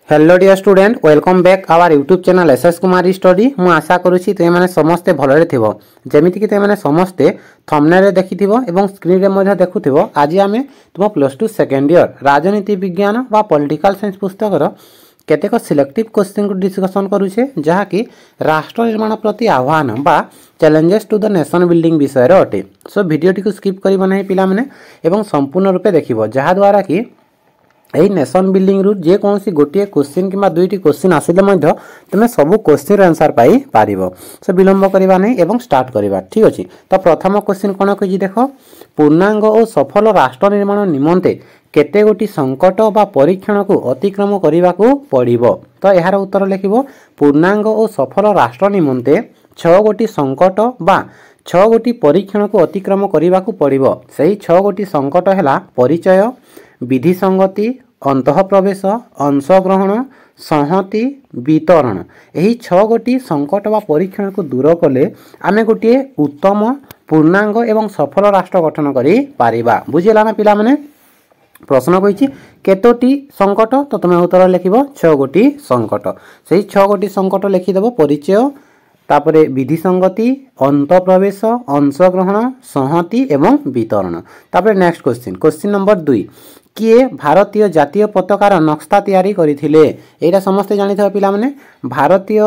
Hello dear student welcome back our YouTube channel SS Kumar study मु आशा करुच्ची तुम मैंने समस्ते भलरे थिबो जेमिति कि तुम मैंने समस्ते थंबनेल रे देखिथिबो एवं स्क्रीन रे मध्ये देखुथिबो। आज आमे तुम प्लस टू सेकेंड ईयर राजनीति विज्ञान बा पॉलिटिकल साइंस पुस्तकर केतेक सिलेक्टिव क्वेश्चन को डिस्कशन करूछे जहाँकि राष्ट्र निर्माण प्रति आह्वान बा challenges to the nation building विषय रे अटे। सो वीडियोटी को स्किप करिबो नाही पिला माने एवं संपूर्ण रूपे देखिबो जहा द्वारा कि यही नेशन बिल्डिंग रु जे कौन सी गोटे क्वेश्चन कि दुईटी क्वेश्चन आसिले मध्य तुम सब क्वेश्चन आंसर पाई पारिबो। सो विलंब करबा नहीं एवं स्टार्ट करबा ठीक अछि। तो प्रथम क्वेश्चन कोन कहि देखो पूर्णांग और सफल राष्ट्र निर्माण निमंते केते गोटी संकट बा परीक्षण को अतिक्रम करने को पड़िबो। तो यार उत्तर लिखिबो पूर्णांग और सफल राष्ट्र निमंते 6 गोटी संकट बा 6 गोटी परीक्षण को अतिक्रम करने को पड़िबो। सही 6 गोटी संकट हैला परिचय विधि संगति अंतः प्रवेश अंशग्रहण संहति वितरण। यही 6 गोटी संकट बा परीक्षण को दूर कले आमे गोटे उत्तम पूर्णांग एवं सफल राष्ट्र गठन करि पारिबा। बुझिला ना पिला माने प्रश्न कहिछि केतोटी संकट तो तुम उत्तर लिखिबो 6 गोटी संकट। सही 6 गोटी संकट लिखि देबो परिचय तापरे विधि संगति अंतः प्रवेश अंशग्रहण संहति एवं वितरण। तापरे नेक्स्ट क्वेश्चन नंबर 2 किए भारतीय जातीय पताकार नक्शा तैयारी करथिले। एटा समस्ते जानिथबा पिला माने भारतीय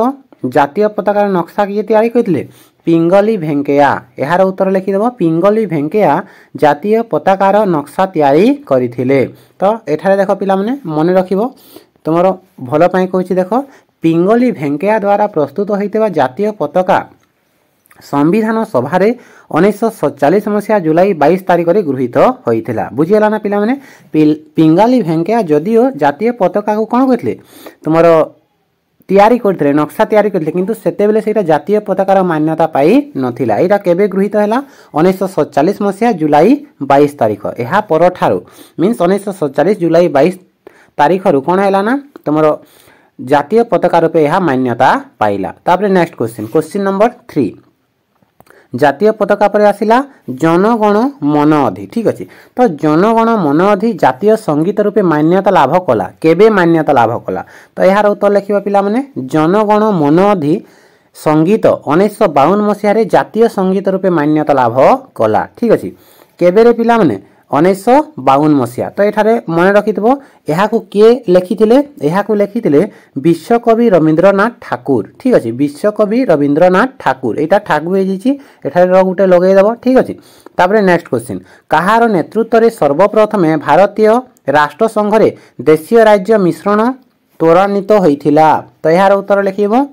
जातीय पताकार नक्शा किए तैयारी करथिले पिंगली भेंकैया। यार उत्तर लिखि देबो पिंगली भेंकैया जातीय पताकार नक्शा तैयारी करथिले। तो एठारे देखो पिला माने मने रखिबो तुमरो भलो पई कहछि देखो पिंगली भेंकैया द्वारा प्रस्तुत होइतेबा जातीय पताका संविधान सभा 1947 मसीहा जुलाई 22 तारिख रे गृहीत होइथिला। बुझियला ना पिला माने पिंगली भेंकैया जदियो जातीय पताका को कोन करथिले तुमरो तैयारी करथिले नक्शा तैयारी करथिले किंतु सेते बेले सेटा जातीय पताकार मान्यता पाई नथिला। एटा केबे गृहीत हैला 1947 मसीहा जुलाई 22 तारिख। एहा परठारु मींस 1947 जुलाई 22 तारिख रु कोन हैला ना तुमरो जातीय पताका रूपे यह मान्यता पाइला। तापरे नेक्स्ट क्वेश्चन नंबर 3 जातीय पताका पर आसिला जनगण मन अधि। ठीक अछि। तो जनगण मन अधि जातीय संगीत रूपे मान्यता लाभ कला केबे मान्यता लाभ कला। तो यार उत्तर लिखिबा पिला माने जनगण मन अधि संगीत 1952 मसीहा रे जातीय संगीत रूपे मान्यता लाभ कला। ठीक अछि। केबे रे पिला माने 1952 मसीहा। तो एठारे मन रखिथबो एहाकू किए लिखिथिले एहाकू लिखिथिले विश्वकवि रविंद्रनाथ ठाकुर। ठीक अछि। विश्वकवि रविंद्रनाथ ठाकुर एटा ठाकुर हे जिछि एठारे र गुटे लगेय देबो। ठीक अछि। तापरे नेक्स्ट क्वेश्चन कहार नेतृत्व रे सर्वप्रथमे भारतीय राष्ट्र संघ रे देशीय राज्य मिश्रण त्वरान्वित होइथिला। तो यार उत्तर लिखिबो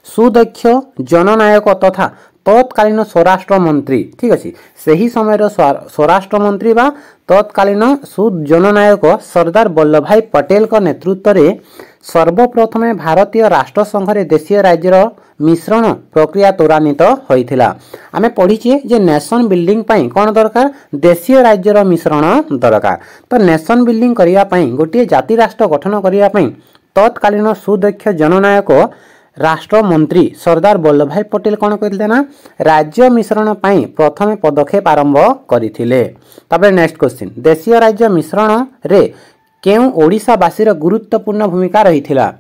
सुदक्ष जननायक तथा तत्कालीन स्वराष्ट्र मंत्री। ठीक अछि। सही समय स्वराष्ट्र मंत्री बा तत्कालीन सुजननायक सरदार वल्लभ भाई पटेल का नेतृत्व रे सर्वप्रथमे भारतीय राष्ट्र संघ रे देशीय राज्यर मिश्रण प्रक्रिया त्वरान्वित होइथिला। आमे पढिचे जे नेशन बिल्डिंग पई कोन दरकार देशीय राज्यर मिश्रण दरकार। तो नेशन बिल्डिंग करिया पई गोटे जाति राष्ट्र गठन करिया पई तत्कालीन सुदक्ष जननायक राष्ट्र मंत्री सरदार वल्लभ भाई पटेल कौन करते ना राज्य मिश्रण पाई प्रथम पदक्षेप आरंभ करथिले। तापर नेक्स्ट क्वेश्चन देशीय राज्य मिश्रण रे केउ ओडिशावासी गुरुत्वपूर्ण भूमिका रहिथिला।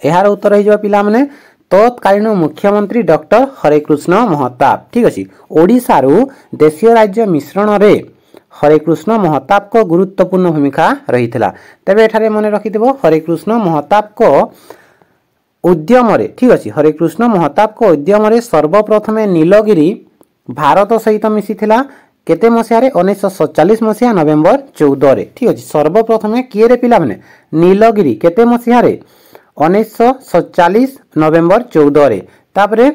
एहार उत्तर रहिजो पिला माने तत्कालीन मुख्यमंत्री डॉक्टर हरेकृष्ण महताब। ठीक अछि। ओडिशा रु देशीय राज्य मिश्रण रे हरेकृष्ण महताब को गुरुत्वपूर्ण भूमिका रहिथिला। तबे एठारे मने रखिथिबो हरेकृष्ण महताब को उद्यम रे। ठीक अछि। हरेकृष्ण महताब को उद्यम रे सर्वप्रथमे नीलगिरी भारत सहित मिसिथिला केते मसिया रे 1947 मसिया नवेम्बर 14 रे। ठीक अछि। सर्वप्रथमे किए रे पिला माने नीलगिरी केते मसिया रे 1947 नवेम्बर 14 रे। तापरे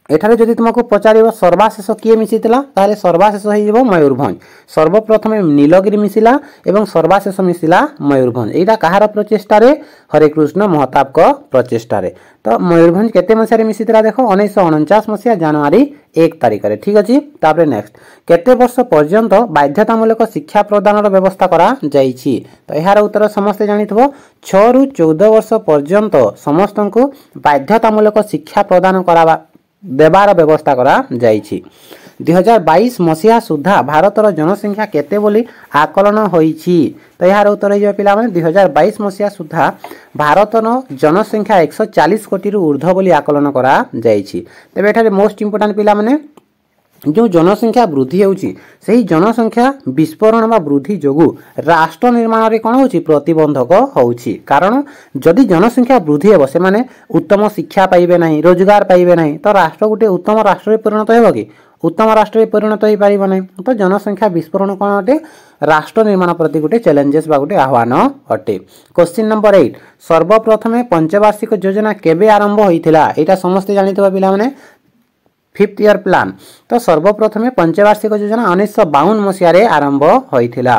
एठारे जदि तुमको पचारिबो सर्वशेष किए मिसिथिला ताले सर्वशेष होई जेबो मयूरभंज। सर्वप्रथमे नीलगिरी मिसिला एवं सर्वशेष मिसिला मयूरभंज। एटा कहार प्रचेष्टा रे हरेकृष्ण महताब को प्रचेष्टा रे। तो मयूरभंज केते मसिया रे मिसिथिला देखो 1949 मसिया जनवरी 1 तारिख रे। ठीक अछि। तापरे नेक्स्ट केते वर्ष पर्यंत बाध्यतामूलक शिक्षा प्रदान व्यवस्था करा जाईछि। तो यार उत्तर समस्त जानिथबो 6 रु 14 वर्ष पर्यंत समस्त को बाध्यतामूलक शिक्षा प्रदान करावा देवार व्यवस्था करा जाईछि। 2022 मसीहा सुधा भारतर जनसंख्या केते बोली आकलन होईछि तो यार उत्तर हो पिला माने 2022 मसीहा सुधा भारतर जनसंख्या 140 कोटी रु ऊर्ध्व बोली आकलन करा जाईछि। तबे एठारे मोस्ट इंपोर्टेंट पिला माने जो जनसंख्या वृद्धि होउछि सही जनसंख्या विस्फोरण वृद्धि जोगु राष्ट्र निर्माण रे कोन होउछि प्रतिबंधक होउछि कारण जदि जनसंख्या वृद्धि हेबो से माने उत्तम शिक्षा पाइबे नाही रोजगार पाइबे नाही तो राष्ट्र गुटे उत्तम राष्ट्र रे परिणत हेबो कि उत्तम राष्ट्र रे परिणत होई पारिबो नाही तो जनसंख्या विस्फोरण कोन अटे राष्ट्र निर्माण प्रति गुटे चैलेंजेस बा गुटे आह्वान अटे। क्वेश्चन नंबर 8 सर्वप्रथमे पंचवार्षिक योजना केबे आरंभ होइथिला एटा समस्त जानितबा पिला माने 5th ईयर प्लान तो सर्वप्रथमे पंचवार्षिक योजना 1952 मसीह रे आरंभ होइथिला।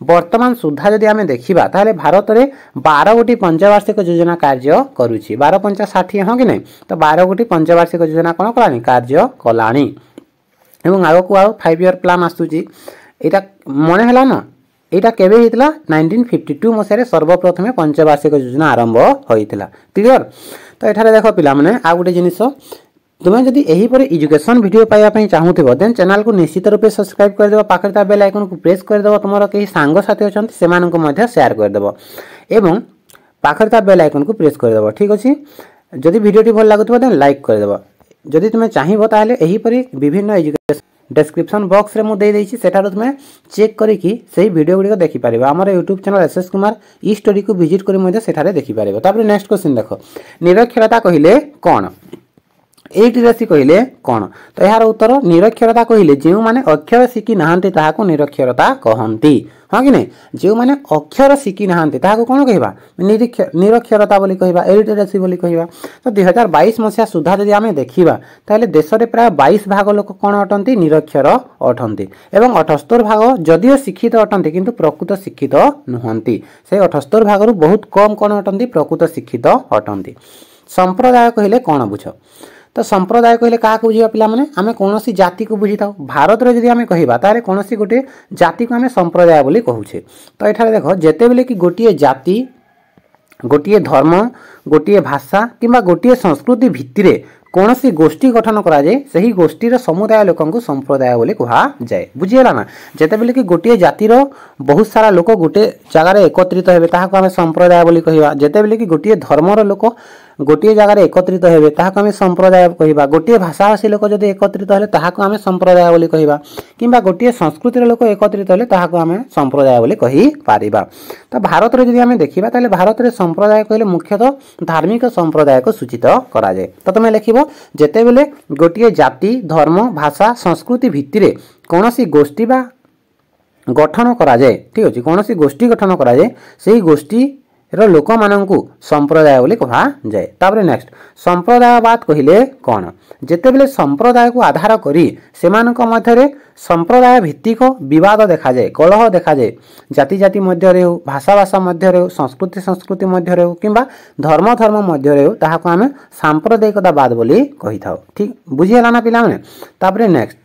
वर्तमान सुधा जदि आमे देखिबा ताले भारत रे 12 गोटी पंचवार्षिक योजना कार्य करूछि 12 पंचा 60 हो कि नै तो 12 गोटी पंचवार्षिक योजना कोन कलानी कार्य कलानी एवं आगो को 5 ईयर प्लान आसुछि एटा मने हला ना एटा केबे हितला 1952 मसीह रे सर्वप्रथमे पंचवार्षिक योजना आरंभ होइथिला। क्लियर तो एठारे देखो पिला माने आ गोटे जिनिस तुम्हें जदि एही पर एजुकेशन वीडियो पाइबा पई चाहूथिबो देन चैनल को निश्चित रूप से सब्सक्राइब कर देबो पाखरे ता बेल आइकन को प्रेस कर देबो तुमरो केही सांग साथी अछंती सेमान को मध्ये शेयर कर देबो एवं पाखरे ता बेल आइकन को प्रेस कर देबो। ठीक अछि जदि वीडियोटी भल लागुथिबो देन लाइक कर देबो जदि तुमे चाहिबो ताले एही पर विभिन्न एजुकेशन डिस्क्रिप्शन बॉक्स रे मु दे देछि सेठारो तुमे चेक करी कि सेही वीडियो गुडी को देखि परिबो हमर YouTube चैनल एसएस कुमार ई स्टडी को विजिट करी मध्ये सेठारे देखि परिबो। तापर नेक्स्ट क्वेश्चन देखो निरक्षरता कहिले कोन एटी राशि कहले कौन तो यार उत्तर निरक्षरता कहले जो माने अक्षर शिखी नाहंती ताहाको निरक्षरता कहंती हाँ कि नहीं जो माने अक्षर शिखी नाहंती ताहाको कौन कहबा निरक्षरता बोली कहबा इलिटरेसी बोली कहबा। तो 2022 मसीहा सुधा जदि आमे देखिबा ताले देश रे प्राय 22 भाग लोक कौन अटंती निरक्षर अटंती एवं 78 भाग जदियो शिक्षित अटंती किंतु प्रकृत शिक्षित नुहंती से 78 भाग रु बहुत कम कौन अटंती प्रकृत शिक्षित अटंती। संप्रदाय कहले कौन बुझ तो संप्रदाय कहले क्या बुझा पिला माने आमे कोनोसी जाति को बुझी थाउ भारत रे जदि आमे कहिबा तारे कोनोसी गोटे जाति को आमे संप्रदाय बोली कहूछे। तो एठारे देखो जेते बेले कि गोटिए जाति गोटिए धर्म गोटिए भाषा किंबा गोटिए संस्कृति भित्तिरे कोनोसी गोष्ठी गठन करा जाए सही गोष्ठी रो समुदाय लोकन को संप्रदाय बोली कहा जाए बुझियला ना जेते बेले कि गोटिए जातिर बहुत सारा लोक गोटे जगह रे एकत्रित हेबे ताहाको आमे संप्रदाय बोली कहिबा जेते बेले कि गोटिए धर्म रो लोक गोटे जगह रे एकत्रित हेबे ताहाको आमे संप्रदाय कहिबा गोटे भाषाभाषी लोक जदि एकत्रित हेले ताहाको आमे संप्रदाय बोली कहिबा किंबा गोटे संस्कृति रो लोक एकत्रित हेले ताहाको आमे संप्रदाय बोली कहि पारिबा। तो भारत रे जदि आमे देखिबा ताले भारत रे संप्रदाय कहले मुख्यतः धार्मिक संप्रदाय को सूचित करा जाए। तो तमे लिखिबो जेते बेले गोटे जाति धर्म भाषा संस्कृति भित्तिरे कोनोसी गोष्ठी बा गठन करा जाए ठीक अछि कोनोसी गोष्ठी गठन करा जाए सेही गोष्ठी रो लोक माननकु संप्रदाय बोली कहा जाए। तापर नेक्स्ट संप्रदायवाद कहिले कोन जेते बेले संप्रदाय को आधार करी सेमानक मध्य रे संप्रदाय भित्तिक विवाद देखा जाए कलह देखा जाए जाति जाति मध्य रे भाषा भाषा मध्य रे संस्कृति संस्कृति मध्य रे किंबा धर्म धर्म मध्य रे ताहाको आमे सांप्रदायिकतावाद बोली कहि थाउ। ठीक बुझियला ना पिला माने। तापर नेक्स्ट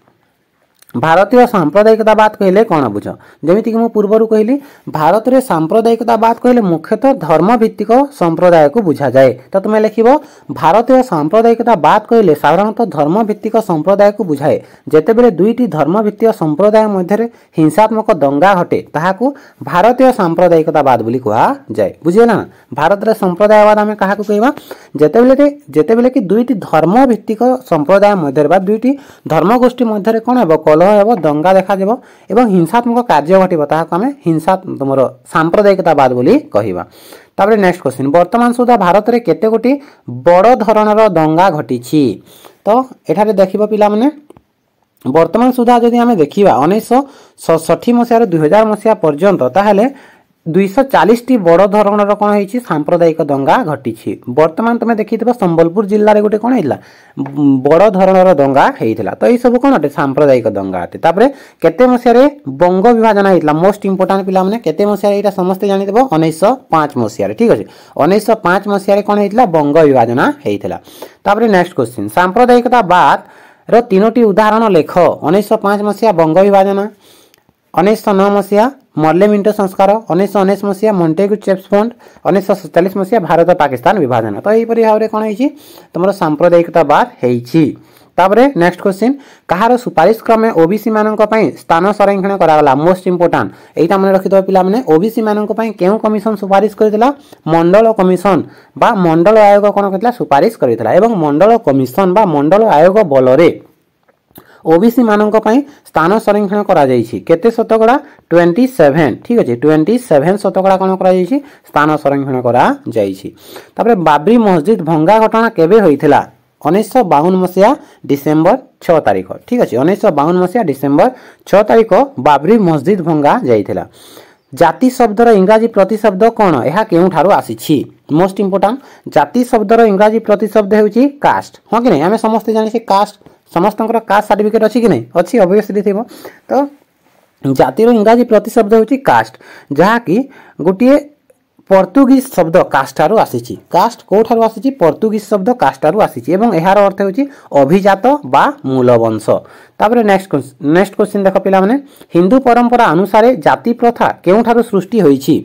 भारतीय सांप्रदायिकतावाद कहले कौन बुझ जमिति कि मु पूर्वरु कहली भारत रे सांप्रदायिकतावाद कहले मुख्यतः धर्म भित्तिक संप्रदाय को बुझा जाए। तो तुम लिखिबो भारतीय सांप्रदायिकतावाद कहले साधारणतः धर्म भित्तिक संप्रदाय को बुझाए जेते बेले दुईटी धर्म भित्तिक संप्रदाय मध्य रे हिंसात्मक दंगा घटे ताहाको भारतीय सांप्रदायिकतावाद बोली कहा जाए बुझियला ना। भारत रे संप्रदायवाद आमे काहाको कहबा जेते बेले कि दुईटी धर्म भित्तिक संप्रदाय मध्य रे बा दुईटी धर्म गोष्ठी मध्य रे कोन हेबो कलह हेबो दंगा देखा जेबो एवं हिंसात्मक कार्य घटिबो ताहाको आमे हिंसा तुमरो सांप्रदायिकतावाद बोली कहिबा। तापर नेक्स्ट क्वेश्चन वर्तमान सुधा भारत रे केते गोटी बड़ धरणर दंगा घटिछि तो एठारे देखिबो पिला माने वर्तमान सुधा जदि आमे देखिबा 1960 मसिया रे 2000 मसिया पर्यंत ताहेले 240 टी बड़ धरणर कोन होईछि सांप्रदायिक दंगा घटिछि। वर्तमान तमे देखिथिबो संबलपुर जिल्ला रे गोटे कोन हेला बड़ धरणर दंगा हेइथिला तो ई सब कोन अटे सांप्रदायिक दंगा अटे। तापरे केते मसिया रे बंग विभाजन हेइथिला मोस्ट इंपोर्टेंट पिला माने केते मसिया रे एटा समस्त जानि देबो 1905 मसिया रे ठीक अछि 1905 मसिया रे कोन हेइथिला बंग विभाजन हेइथिला। तापरे नेक्स्ट क्वेश्चन सांप्रदायिकतावाद रो तीनोटी उदाहरण लेख 1905 मसिया बंग विभाजन 1909 मसिया मर्ले मिंटो संस्कार 1919 मसीहा मॉन्टेग्यू चेप्स बॉन्ड 1947 मसीहा भारत पाकिस्तान विभाजन। तो यही भाव में कौन है तुम सांप्रदायिकतावाद है। तापर नेक्स्ट क्वेश्चन कहार सुपारिश क्रमे ओबीसी मानक पई स्थान संरक्षण करागला मोस्ट इंपोर्टेंट एटा मन रखि दो पिला माने ओबीसी मानक पई केउ कमिशन सुपारिश करथिला मंडल कमिशन बा मंडल आयोग कोन करथिला सुपारिश करथिला एवं मंडल कमिशन बा मंडल आयोग बलरे ओबीसी मानक पई स्थान संरक्षण करा जाईछि केते शतकड़ा 27 ठीक अछि 27 शतकड़ा कोन करा जाईछि स्थान संरक्षण करा जाईछि तापर बाबरी मस्जिद भंगा घटना केबे होइथिला 1952 मसिया डिसेंबर 6 तारिख ठीक अछि 1952 मसिया डिसेंबर 6 तारिख बाबरी मस्जिद भंगा जाइथिला जाति शब्दर इंग्राजी प्रतिशब्द कोन एहा केउ ठारो आसीछि मोस्ट इंपोर्टेंट जाति शब्दर इंग्राजी प्रतिशब्द हेउछि कास्ट हो कि नै हमें समस्त जानि छै कास्ट समस्तंकर कास्ट सर्टिफिकेट अछि कि नै अछि ऑब्वियसली थिबो तो जातिर इंग्राजी प्रतिशब्द हेउछि कास्ट जहा कि गोटिए पोर्तुगीज शब्द कास्टारु आसीछि कास्ट कोठारु आसीछि पोर्तुगीज शब्द कास्टारु आसीछि एवं एहार अर्थ हेउछि अभिजात बा मूलवंश तापर नेक्स्ट क्वेश्चन देखो पिला माने हिंदू परंपरा अनुसार जाति प्रथा केउठारु सृष्टि होईछि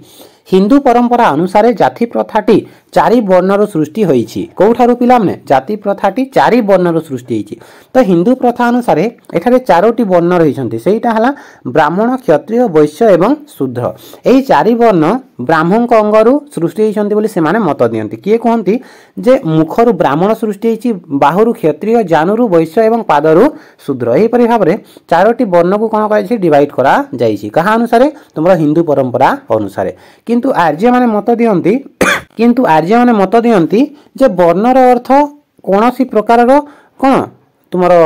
हिंदू परंपरा अनुसार जाति प्रथाटी चारि वर्णर सृष्टि होईछि कोठारु पिला माने जाति प्रथाटी चारि वर्णर सृष्टि होईछि तो हिंदू प्रथा अनुसार एठारे चारोटी वर्ण रहिछन्ति सेटा हला ब्राह्मण क्षत्रिय वैश्य एवं शूद्र एही चारि वर्ण ब्राह्मणक अंगरु सृष्टि होइछन्ति बोली से माने मत दियन्ति किए कहन्ति जे मुखरु ब्राह्मण सृष्टि होइछि बाहुरु क्षत्रिय जानरु वैश्य एवं पादरु शूद्र एही परि भाबरे चारोटी वर्ण को कोन कराइछि डिवाइड करा जाइछि कहा अनुसार तुमरा हिंदू परंपरा अनुसार किंतु आर्य माने मत दियन्ति जे वर्णर अर्थ कोनोसी प्रकारर कोन तुमरो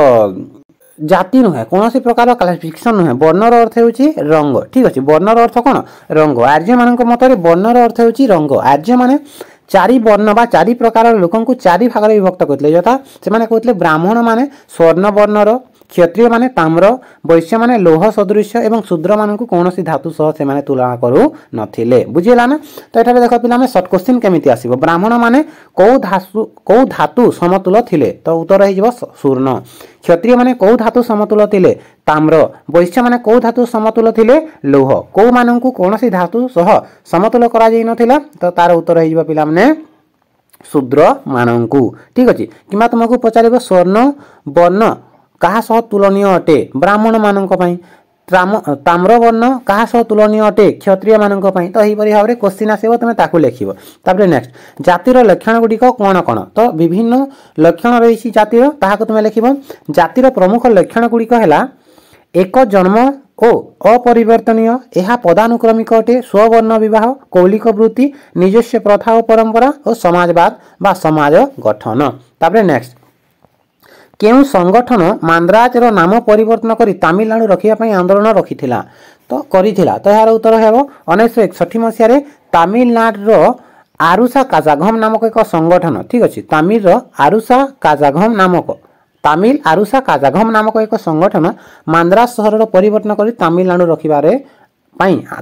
जाति नुहे कोनोसी प्रकार क्लासिफिकेशन नुहे वर्णर अर्थ हेउची रंग ठीक अछि वर्णर अर्थ कोन रंग आर्य मानक मतरे वर्णर अर्थ हेउची रंग आर्य माने चारि वर्ण बा चारि प्रकार लोकन को चारि भाग रे विभक्त करथिले जता से माने कहथिले ब्राह्मण माने स्वर्ण वर्णर क्षत्रिय माने ताम्र वैश्य माने लोह सदृश एवं शूद्र मानन को कोनोसी धातु सह से माने तुलना करू नथिले बुझिला ना तो एठारे देखो पिला में शॉर्ट क्वेश्चन केमिति आसीबो ब्राह्मण माने को धातु समतुल थिले तो उत्तर हे जबो स्वर्ण क्षत्रिय माने को धातु समतुल थिले ताम्र वैश्य माने को धातु समतुल थिले लोह को मानन को कोनोसी धातु सह समतुल करा जाई नथिला तो तार उत्तर हे जबो पिला माने शूद्र मानन को ठीक अछि किमा तुमको पचारिबो स्वर्ण वर्ण कहा सह तुलनीय अटे ब्राह्मण मानक पई ताम्र वर्ण कहा सह तुलनीय अटे क्षत्रिय मानक पई तो एही परि भाबरे क्वेश्चन आसीबो तमे ताकू लेखिबो तापर नेक्स्ट जातिर लक्षण गुडी को कोन कोन तो विभिन्न लक्षण रहिछि जातिर ताहाको तमे लेखिबो जातिर प्रमुख लक्षण गुडी को हैला एक जन्म ओ अपरिवर्तनीय एहा पदानुक्रमिक अटे स्ववर्ण विवाह कौलिक वृत्ति निजस्व प्रथा और परंपरा और समाजवाद बा समाज गठन तापर नेक्स्ट केउ संगठन मांद्राज रो नाम परिवर्तन करी तमिलनाडु रखिया पई आंदोलन रखिथिला तो यार उत्तर हेबो 1961 मसिया रे तमिलनाडु रो आरुसा काजागम नामक एक संगठन ठीक अछि तमिल आरुसा काजागम नामक एक संगठन मांद्राज शहर रो परिवर्तन करी तमिलनाडु रखिबारे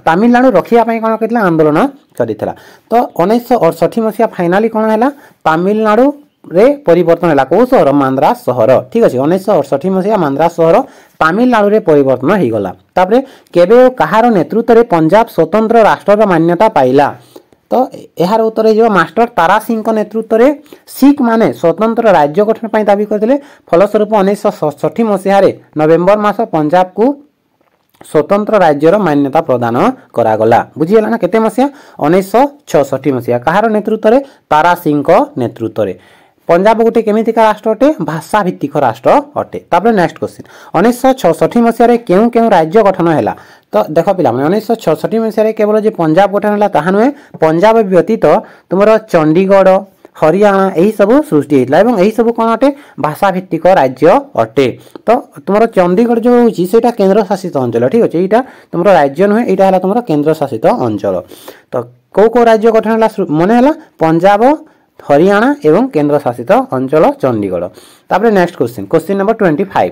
तमिलनाडु रखिया पई कोन करथिला आंदोलन करिथिला तो 1968 मसिया फाइनली कोन हैला तमिलनाडु रे परिवर्तन हैला को शहर मांद्राज शहर ठीक अछि 1968 मसिया मांद्राज शहर तमिलनाडु रे परिवर्तन हे गला तापरे केबे कहार नेतृत्व रे पंजाब स्वतंत्र राष्ट्र रो मान्यता पाइला तो एहार उत्तर हे जो मास्टर तारा सिंह को नेतृत्व रे सिख माने स्वतंत्र राज्य गठन पई दाबी करथिले फलस्वरूप 1967 मसिया रे नवेम्बर मास पंजाब को स्वतंत्र राज्यर मान्यता प्रदान करा गला बुझियला ना केते मसिया 1966 मसिया कहार नेतृत्व रे तारा सिंह को नेतृत्व रे पंजाब गोटे केमितिका राष्ट्र अटे भाषा भित्तिक राष्ट्र अटे तापर नेक्स्ट क्वेश्चन 1966 मसिया रे केउ केउ राज्य गठन हैला तो देखो पिला माने 1966 मसिया रे केवल जे पंजाब गठन हैला ताहा नुहे पंजाब व्यतीत तुमरो चंडीगढ़ हरियाणा एही सब सृष्टि हेतला एवं एही सब कोन अटे भाषा भित्तिक राज्य अटे तो तुमरो चंडीगढ़ जो होची सेटा केंद्र शासित अंचल ठीक अछि एटा तुमरो राज्य नुहे एटा हैला तुमरो केंद्र शासित अंचल तो को राज्य गठन हैला मने हैला पंजाब हरियाणा एवं केंद्र शासित अंचल चंडीगढ़ तापर नेक्स्ट क्वेश्चन नंबर 25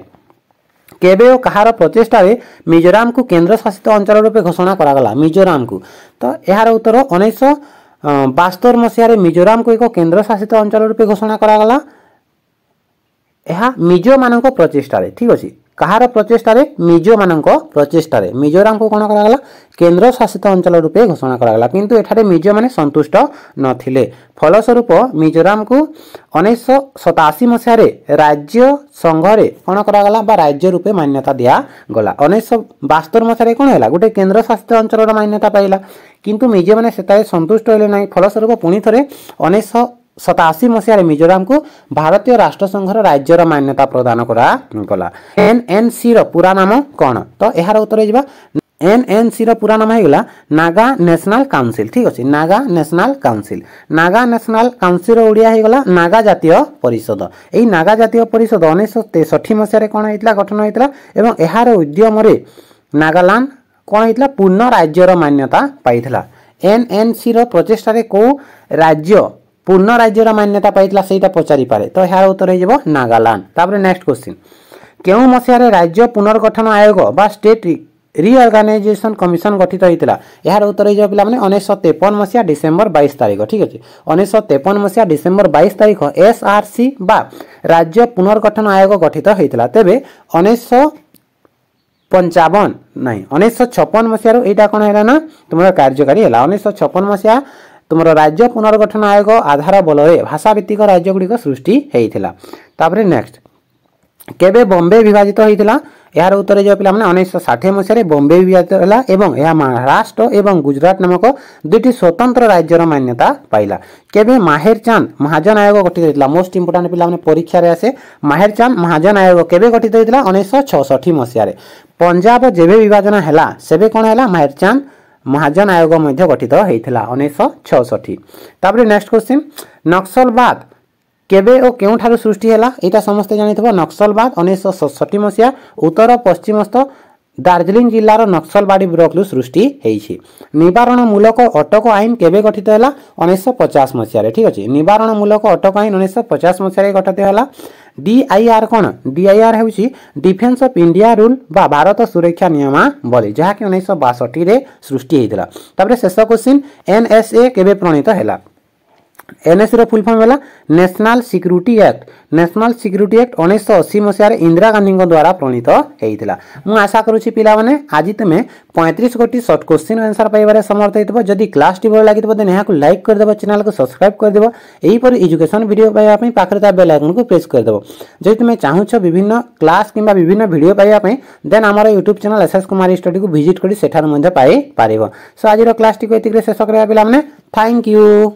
केबे ओ कहार प्रचेष्टा रे मिजोराम को केंद्र शासित अंचल रूपे घोषणा करा गला मिजोराम को तो यार उत्तर 1972 मसिया रे मिजोराम को एक केंद्र शासित अंचल रूपे घोषणा करा गला एहा मिजो मानक प्रचेष्टा रे ठीक अछि कहार प्रचेष्टारे मिजो मानक प्रचेष्टारे मिजोराम को कौन करागला केंद्र शासित अंचल रूपे घोषणा करागला किंतु एठारे मिजो माने संतुष्ट नथिले फलस्वरूप मिजोराम को 1987 मसीह राज्य संघरे कौन करागला बा राज्य रूपे मान्यता दिया गला 1972 मसीह कौन है गोटे केंद्र शासित अंचल मान्यता पाइला किंतु मिजो माने सेतारे संतुष्ट होले नाही फलस्वरूप पुणी थरे 1987 मसीह मिजोराम को भारतीय राष्ट्र संघर राज्यर मान्यता प्रदान करा गला एनएनसी रो पूरा नाम कौन तो यार उत्तर हो एनएनसी रो पूरा नाम है नागा नेशनल काउंसिल ठीक अच्छे नागा नेशनल काउंसिल रो ओडिया है गला नागा जातीय परिषद एई नागा जातीय परिषद 1963 मसीह कौन होइतला गठन होइतला एवं यार उद्यम रे नागालैंड कौन होइतला पूर्ण राज्यर मान्यता पाइतला एनएनसी रो प्रचेष्टा रे को राज्य पूर्ण राज्यर मान्यता पाइतला सेटा पचारि पारे तो यार उत्तर हो नागालैंड तापर नेक्स्ट क्वेश्चन केउ मसीह राज्य पुनर्गठन आयोग बा स्टेट रिअर्गानाइजेशन कमिशन गठित होता यार उत्तर हो पे 1953 मसीहा डिसेम्बर 22 तारिख ठीक अच्छे 1953 मसीहा डिसेम्बर 22 तारिख एसआरसी बा राज्य पुनर्गठन आयोग गठित होता तेबे 1955 नहीं 1956 मसीह यहाँ कौन है ना तुम कार्यकारी है 1956 मसीहा तुम राज्य पुनर्गठन आयोग आधार बल भाषा भित्तिक राज्य गुड़िक सृष्टि होता नेक्स्ट केबे बॉम्बे विभाजित होता यार उत्तर जो पिला 1960 मसीह बॉम्बे विभाजित है एवं यह महाराष्ट्र एवं गुजरात नामक दुईटी स्वतंत्र राज्यर मान्यता पाइला केबे माहेरचांद महाजन आयोग गठित होता मोस्ट इंपोर्टाट पिला परीक्षा रे आसे माहेरचांद महाजन आयोग केबे गठित होता 1966 मसीह पंजाब जेबे विभाजन है सेबे कौन है माहेरचांद महाजन आयोग मध्य गठित होता 1966 तापर नेक्स्ट क्वेश्चन नक्सलवाद केबे और केउठारु सृष्टि हैला एटा समस्त जानिथबो नक्सलवाद 1967 मसीहा उत्तर पश्चिमस्थ दार्जिलिंग जिल्लार नक्सलवाड़ी ब्लॉकलु सृष्टि हेइछि निवारण मूलक अटक आईन केबे गठित हैला 1950 मसीहा ठीक अछि निवारण मूलक अटक आईन 1950 मसीहा गठित हैला डीआईआर कोन डीआईआर हेउछि डिफेंस ऑफ इंडिया रूल बा भारत सुरक्षा नियमावली जहा कि 1962 रे सृष्टि हेइतला तापर शेष क्वेश्चन एनएसए केबे प्रणीत हैला एनएसए रो फुल फॉर्म है नेशनल सिक्यूरिटी एक्ट 1980 मसीह इंदिरा गांधी द्वारा प्रणीत होता मु आशा करुच्ची पिला माने आज तुम 35 गोटी शॉर्ट क्वेश्चन आंसर पाइबार समर्थ होइतबो जदि क्लास टी भल लागितबो देन याकु लाइक कर देबो चैनल को सब्सक्राइब कर देबो एही पर एजुकेशन वीडियो पाइबा पई पाखरे ता बेल आइकन को प्रेस कर देबो जदि तुम चाहूछ विभिन्न क्लास किंबा विभिन्न वीडियो पाइबा पई देन हमर YouTube channel SS Kumar study को विजिट करी सेठार मध्ये पाइ पारिबो सो आज रो क्लास टी को एतिकरे शेष करबा पिला माने थैंक यू।